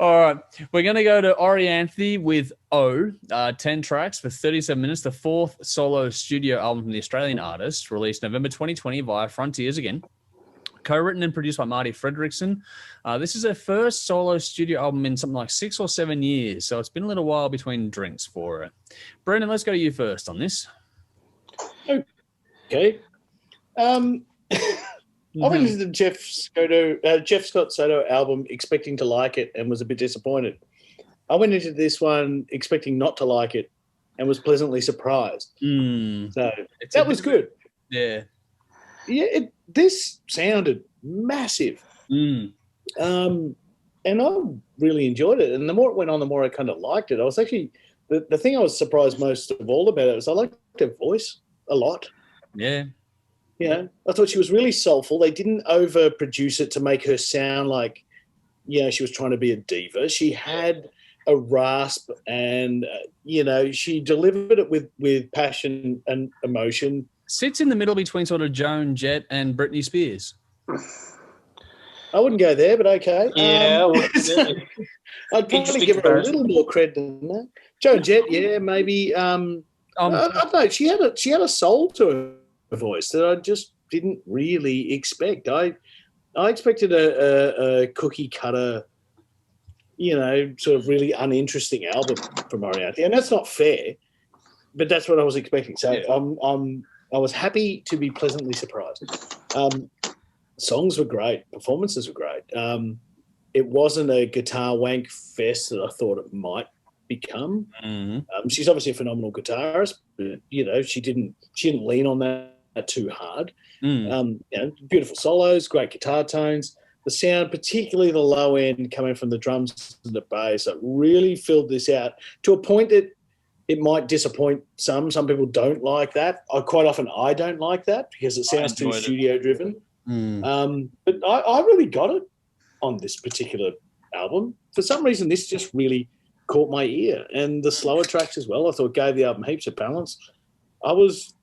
All right. We're going to go to Orianthi with 10 tracks for 37 minutes, the fourth solo studio album from the Australian artist, released November 2020 via Frontiers again. Co-written and produced by Marty Fredrickson. This is her first solo studio album in something like 6 or 7 years, so it's been a little while between drinks for her. Brendan, let's go to you first on this. Okay. I went into the Jeff Scott Soto album expecting to like it and was a bit disappointed. I went into this one expecting not to like it and was pleasantly surprised. So that was good. Yeah. Yeah, this sounded massive. And I really enjoyed it. And the more it went on, the more I kind of liked it. I was actually, the thing I was surprised most of all about it was I liked her voice a lot. Yeah. You know, I thought she was really soulful. They didn't overproduce it to make her sound like, you know, she was trying to be a diva. She had a rasp and, you know, she delivered it with passion and emotion. Sits in the middle between sort of Joan Jett and Britney Spears. I wouldn't go there, but okay. Yeah. I'd probably give her a little more credit than that. Joan Jett, yeah, maybe. I don't know. She had a soul to her voice that I just didn't really expect. I expected a cookie cutter, you know, sort of really uninteresting album from Orianthi, and that's not fair, but that's what I was expecting. So I was happy to be pleasantly surprised. Songs were great, performances were great. It wasn't a guitar wank fest that I thought it might become. She's obviously a phenomenal guitarist, but you know, she didn't lean on that too hard. You know, beautiful solos, great guitar tones. The sound, particularly the low end coming from the drums and the bass, it really filled this out to a point that it might disappoint some. Some people don't like that. Quite often I don't like that because it sounds too studio driven. But I really got it on this particular album. For some reason, this just really caught my ear. And the slower tracks as well, I thought gave the album heaps of balance. I was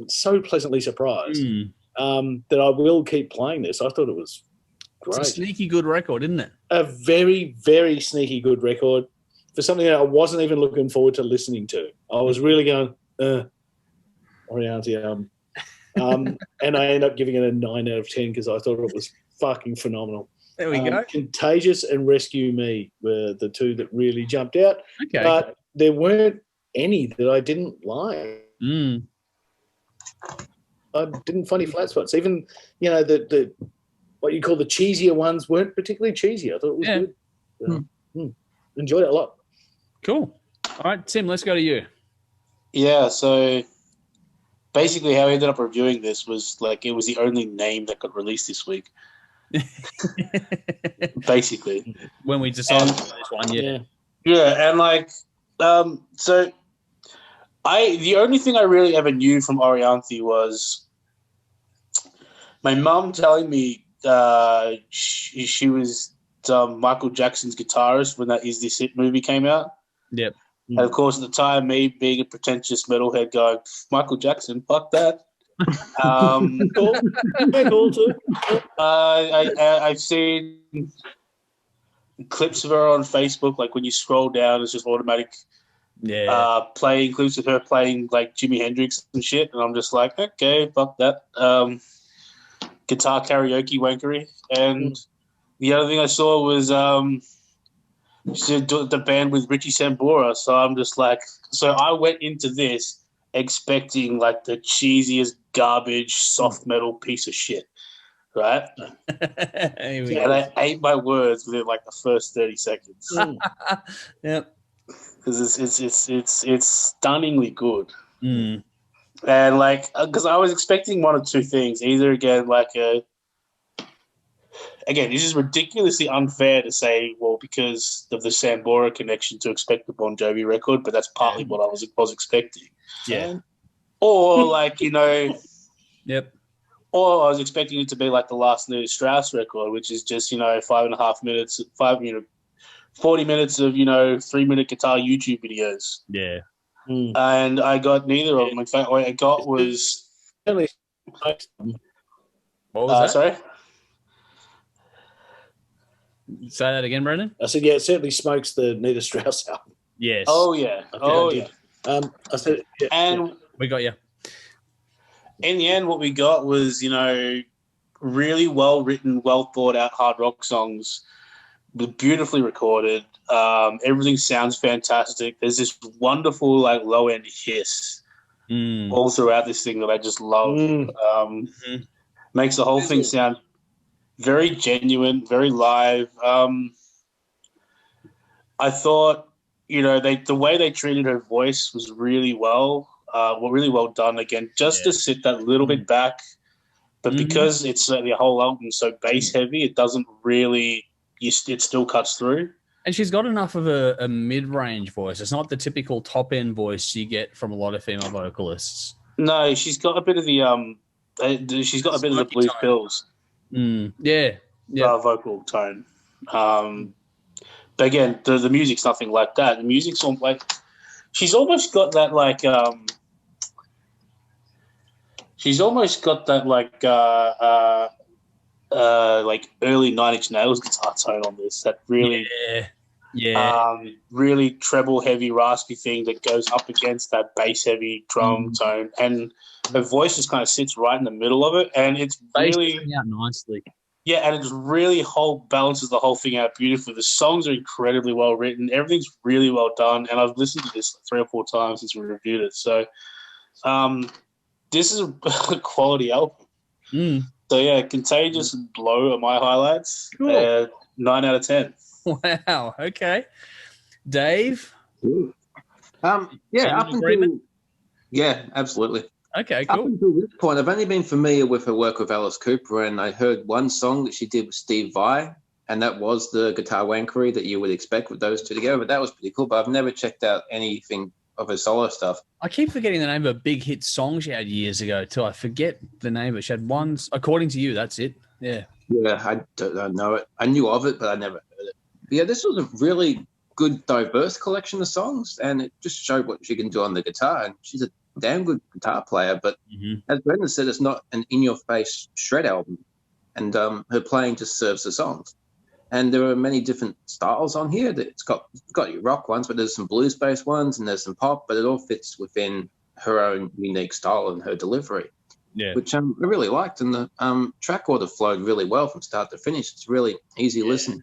so pleasantly surprised that I will keep playing this. I thought it was great. It's a sneaky good record, isn't it? A very, very sneaky good record for something that I wasn't even looking forward to listening to. I was really going, Orianthi album. And I ended up giving it a 9 out of 10 because I thought it was fucking phenomenal. There we go. Contagious and Rescue Me were the two that really jumped out. Okay. But there weren't any that I didn't like. I didn't find any flat spots. Even, you know, the what you call the cheesier ones weren't particularly cheesy. I thought it was good. Enjoyed it a lot. Cool. All right, Tim, let's go to you. Yeah, so basically how I ended up reviewing this was like it was the only name that got released this week. Basically. When we decided this one, Yeah, and like so the only thing I really ever knew from Orianthi was my mum telling me she was Michael Jackson's guitarist when that Is This It movie came out. Yep. And of course, at the time, me being a pretentious metalhead going, Michael Jackson, fuck that. Cool too. I've seen clips of her on Facebook, like when you scroll down, it's just automatic playing clips of her playing like Jimi Hendrix and shit. And I'm just like, okay, fuck that. Guitar karaoke wankery. And the other thing I saw was she did the band with Richie Sambora. So I'm just like, so I went into this expecting like the cheesiest garbage soft metal piece of shit, right? And I ate my words within like the first 30 seconds. Yep. Because it's stunningly good. And like, because I was expecting one of two things, either again like again, this is ridiculously unfair to say, well, because of the Sambora connection to expect the Bon Jovi record, but that's partly what I was expecting. Yeah. Or like, you know, yep. Or I was expecting it to be like the last new Strauss record, which is just, you know, 5.5 minutes, 40 minutes of, 3-minute guitar YouTube videos. Yeah. And I got neither of them. In fact, what I got was... What was that? Sorry? Say that again, Brendan. I said, yeah, it certainly smokes the Nita Strauss album. Yes. Oh yeah. I said, yeah, and we got you. In the end, what we got was, really well written, well thought out hard rock songs, beautifully recorded. Everything sounds fantastic. There's this wonderful low end hiss all throughout this thing that I just love. Makes the whole thing sound very genuine, very live. I thought, the way they treated her voice was really well done. Again, just to sit that little bit back, but because it's the whole album so bass heavy, it doesn't really. It still cuts through. And she's got enough of a mid-range voice. It's not the typical top-end voice you get from a lot of female vocalists. No, she's got a bit of the she's got a bit of the Blues Pills. Yeah. Vocal tone. But again, the music's nothing like that. The music's she's almost got that early Nine Inch Nails guitar tone on this. That really, really treble heavy, raspy thing that goes up against that bass heavy drum tone, and her voice just kind of sits right in the middle of it, and it's really out nicely. Yeah, and it just really balances the whole thing out beautifully. The songs are incredibly well written. Everything's really well done, and I've listened to this 3 or 4 times since we reviewed it. So, this is a quality album. So yeah, Contagious and Blow are my highlights. Cool. 9 out of 10. Wow. Okay, Dave. Yeah, absolutely. Okay, cool. Up until this point, I've only been familiar with her work with Alice Cooper, and I heard one song that she did with Steve Vai, and that was the guitar wankery that you would expect with those two together. But that was pretty cool. But I've never checked out anything of her solo stuff. I keep forgetting the name of a big hit song she had years ago too. I forget the name, but she had one. According to you, that's it. Yeah. Yeah, I don't know it. I knew of it, but I never heard it. But yeah, this was a really good, diverse collection of songs, and it just showed what she can do on the guitar. And she's a damn good guitar player, but as Brendan said, it's not an in-your-face shred album, and her playing just serves the songs. And there are many different styles on here. It's got your rock ones, but there's some blues-based ones, and there's some pop, but it all fits within her own unique style and her delivery, which I really liked. And the track order flowed really well from start to finish. It's really easy listen.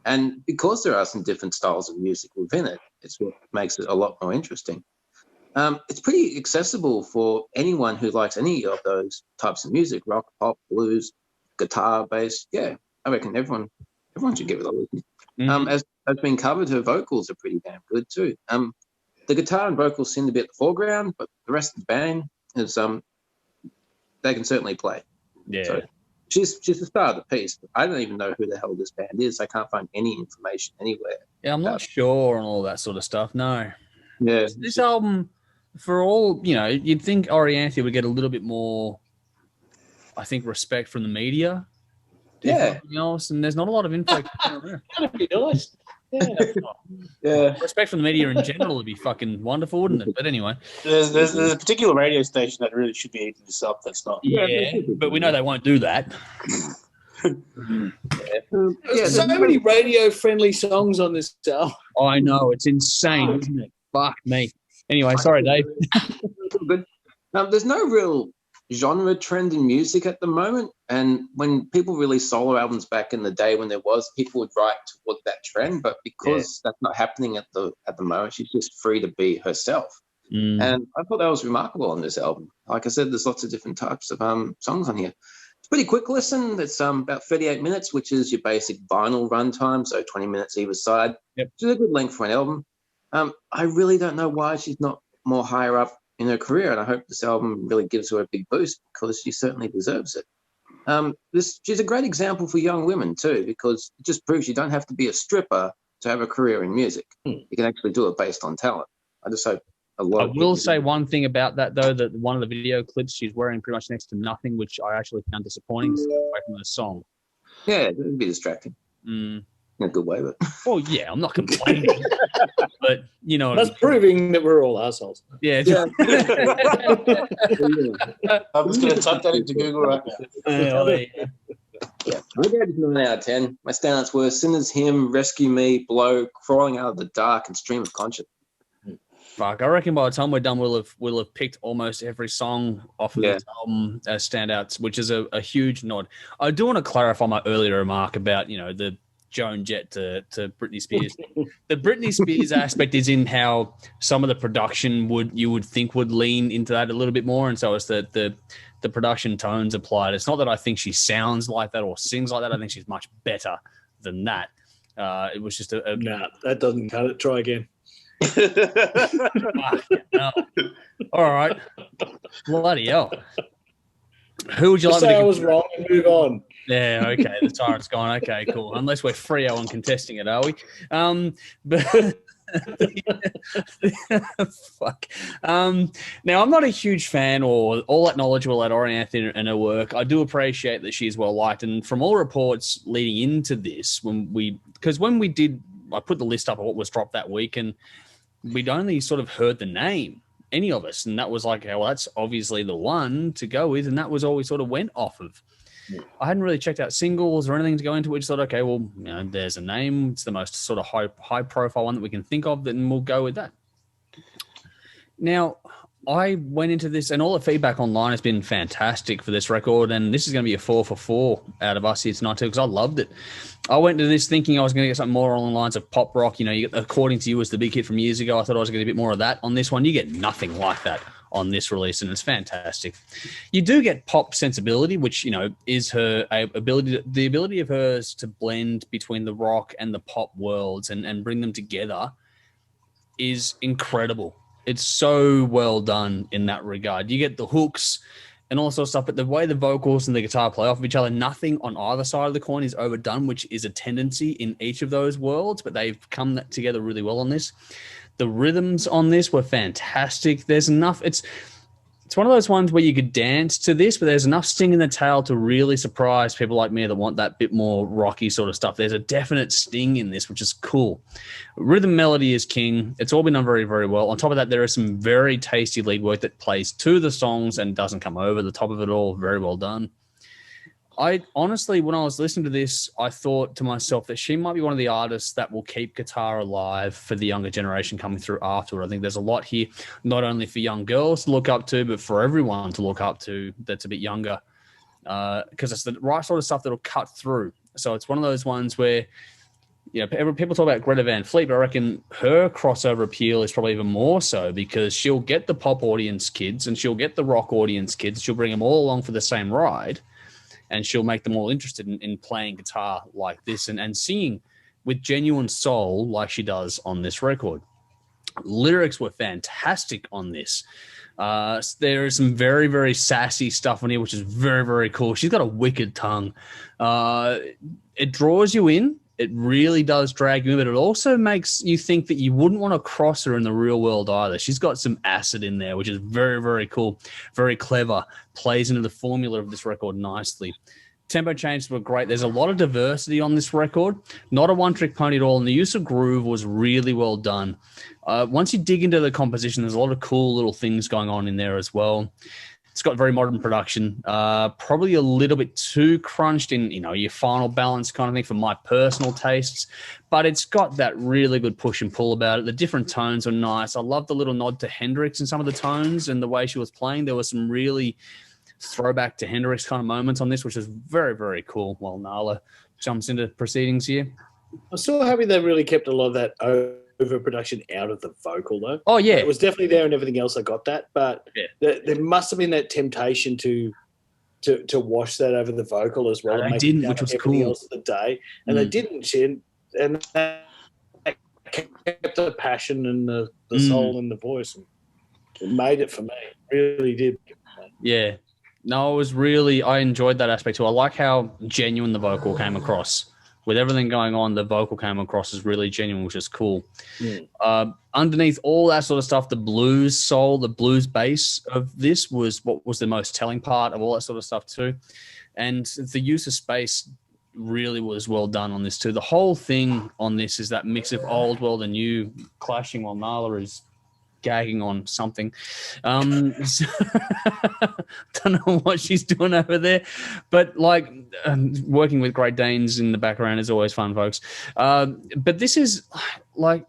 And because there are some different styles of music within it, it's what makes it a lot more interesting. It's pretty accessible for anyone who likes any of those types of music: rock, pop, blues, guitar, bass. Yeah, I reckon everyone should give it a listen. As has been covered, her vocals are pretty damn good too. The guitar and vocals seem to be at the foreground, but the rest of the band is they can certainly play. Yeah. So she's the star of the piece. I don't even know who the hell this band is. I can't find any information anywhere. Yeah, I'm not sure on all that sort of stuff. No. Yeah. This album, for all, you'd think Orianthi would get a little bit more, I think, respect from the media. Yeah. Else, and there's not a lot of info. That'd be nice. Yeah. Respect from the media in general would be fucking wonderful, wouldn't it? But anyway. There's a particular radio station that really should be eating this up. That's not. Yeah, but we know they won't do that. There's so many radio-friendly songs on this album. Oh, I know. It's insane, isn't it? Fuck me. Anyway, sorry, Dave. There's no real genre trend in music at the moment, and when people released solo albums back in the day, when there was, people would write toward that trend, but because that's not happening at the moment, she's just free to be herself. And I thought that was remarkable on this album. Like I said, there's lots of different types of songs on here. It's pretty quick listen. It's about 38 minutes, which is your basic vinyl runtime, so 20 minutes either side. Which is a good length for an album. I really don't know why she's not more higher up in her career, and I hope this album really gives her a big boost because she certainly deserves it. She's a great example for young women too, because it just proves you don't have to be a stripper to have a career in music. You can actually do it based on talent. I just hope a lot. I will say one thing about that though, that one of the video clips she's wearing pretty much next to nothing, which I actually found disappointing away from the song. Yeah, it would be distracting. In a good way, but well, yeah, I'm not complaining, but that's proving that we're all assholes. Yeah. I'm just going to type that into Google right now. I gave it 9 out of 10. My standouts were Sinners Hymn, Rescue Me, Blow, Crawling Out of the Dark, and Stream of Conscience. Fuck, I reckon by the time we're done, we'll have picked almost every song off of this album as standouts, which is a huge nod. I do want to clarify my earlier remark about, the Joan Jett to Britney Spears. The Britney Spears aspect is in how some of the production you would think would lean into that a little bit more, and so it's the production tones applied. It's not that I think she sounds like that or sings like that. I think she's much better than that. It was just no, that doesn't cut it. Try again. No. All right. Bloody hell. Who would you like to me to say I was wrong and move on? Yeah, okay. The tyrant's gone. Okay, cool. Unless we're Freo and contesting it, are we? But fuck. Now, I'm not a huge fan or all that knowledgeable at Orianthi and her work. I do appreciate that she's well liked, and from all reports leading into this, I put the list up of what was dropped that week, and we'd only sort of heard the name, any of us, and that was like, well, that's obviously the one to go with, and that was all we sort of went off of. Yeah. I hadn't really checked out singles or anything to go into it. We just thought, okay, well, there's a name. It's the most sort of high profile one that we can think of, then we'll go with that. Now, I went into this, and all the feedback online has been fantastic for this record, and this is going to be a 4 for 4 out of us here tonight too, because I loved it. I went into this thinking I was going to get something more along the lines of pop rock. You get According to You was the big hit from years ago. I thought I was going to get a bit more of that. On this one, you get nothing like that on this release, and it's fantastic. You do get pop sensibility, which is her the ability of hers to blend between the rock and the pop worlds and bring them together is incredible. It's so well done in that regard. You get the hooks and all sorts of stuff, but the way the vocals and the guitar play off of each other, nothing on either side of the coin is overdone, which is a tendency in each of those worlds, but they've come together really well on this. The rhythms on this were fantastic. There's enough. It's one of those ones where you could dance to this, but there's enough sting in the tail to really surprise people like me that want that bit more rocky sort of stuff. There's a definite sting in this, which is cool. Rhythm melody is king. It's all been done very, very well. On top of that, there is some very tasty lead work that plays to the songs and doesn't come over the top of it all. Very well done. I honestly, when I was listening to this, I thought to myself that she might be one of the artists that will keep guitar alive for the younger generation coming through afterward. I think there's a lot here, not only for young girls to look up to, but for everyone to look up to that's a bit younger, because it's the right sort of stuff that'll cut through. So it's one of those ones where, people talk about Greta Van Fleet, but I reckon her crossover appeal is probably even more so because she'll get the pop audience kids and she'll get the rock audience kids. She'll bring them all along for the same ride. And she'll make them all interested in playing guitar like this and singing with genuine soul like she does on this record. Lyrics were fantastic on this. There is some very, very sassy stuff on here, which is very, very cool. She's got a wicked tongue. It draws you in. It really does drag you in, but it also makes you think that you wouldn't want to cross her in the real world either. She's got some acid in there, which is very, very cool, very clever, plays into the formula of this record nicely. Tempo changes were great. There's a lot of diversity on this record, not a one-trick pony at all, and the use of groove was really well done. Once you dig into the composition, there's a lot of cool little things going on in there as well. It's got very modern production, probably a little bit too crunched in, your final balance kind of thing for my personal tastes, but it's got that really good push and pull about it. The different tones are nice. I love the little nod to Hendrix in some of the tones and the way she was playing. There was some really throwback to Hendrix kind of moments on this, which is very, very cool. While Nala jumps into proceedings here. I'm still happy they really kept a lot of that overproduction out of the vocal, though. Oh, yeah. It was definitely there and everything else. I got that. But there must have been that temptation to wash that over the vocal as well. And they didn't, which was cool. Else of the day. And they didn't. And that kept the passion and the soul in the voice. It made it for me. It really did. Yeah. No, I enjoyed that aspect too. I like how genuine the vocal came across. With everything going on, the vocal came across as really genuine, which is cool. Yeah. Underneath all that sort of stuff, the blues soul, the blues bass of this was what was the most telling part of all that sort of stuff too. And the use of space really was well done on this too. The whole thing on this is that mix of old world and new clashing while Nala is gagging on something. Don't know what she's doing over there, but like working with Great Danes in the background is always fun, folks. But this is like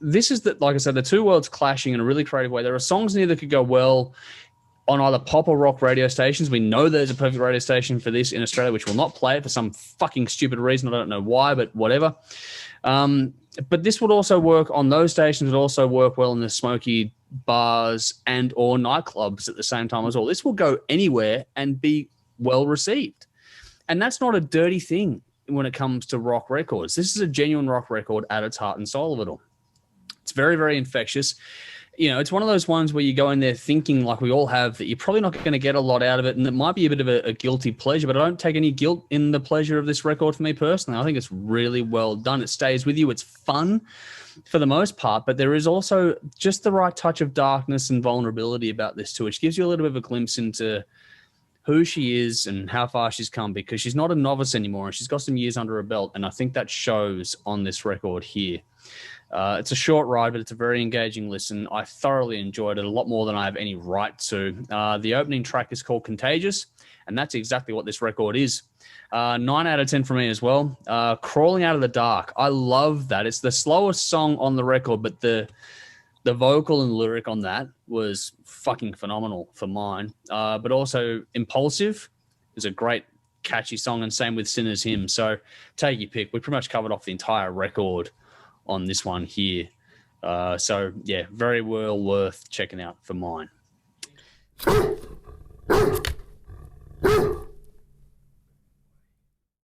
I said, the two worlds clashing in a really creative way. There are songs in here that could go well on either pop or rock radio stations. We know there's a perfect radio station for this in Australia, which will not play it for some fucking stupid reason. I don't know why, but whatever. But this would also work on those stations. Would also work well in the smoky bars and or nightclubs at the same time as well. This will go anywhere and be well received. And that's not a dirty thing when it comes to rock records. This is a genuine rock record at its heart and soul of it all. It's very, very infectious. You know, it's one of those ones where you go in there thinking, like we all have, that you're probably not going to get a lot out of it, and it might be a bit of a guilty pleasure, but I don't take any guilt in the pleasure of this record for me personally. I think it's really well done. It stays with you. It's fun for the most part, but there is also just the right touch of darkness and vulnerability about this too, which gives you a little bit of a glimpse into who she is and how far she's come, because she's not a novice anymore and she's got some years under her belt, and I think that shows on this record here. It's a short ride, but it's a very engaging listen. I thoroughly enjoyed it, a lot more than I have any right to. The opening track is called Contagious, and that's exactly what this record is. 9 out of 10 for me as well. Crawling Out of the Dark. I love that. It's the slowest song on the record, but the vocal and lyric on that was fucking phenomenal for mine. But also Impulsive is a great, catchy song, and same with Sinner's Hymn. So take your pick. We pretty much covered off the entire record on this one here. So, yeah, very well worth checking out for mine.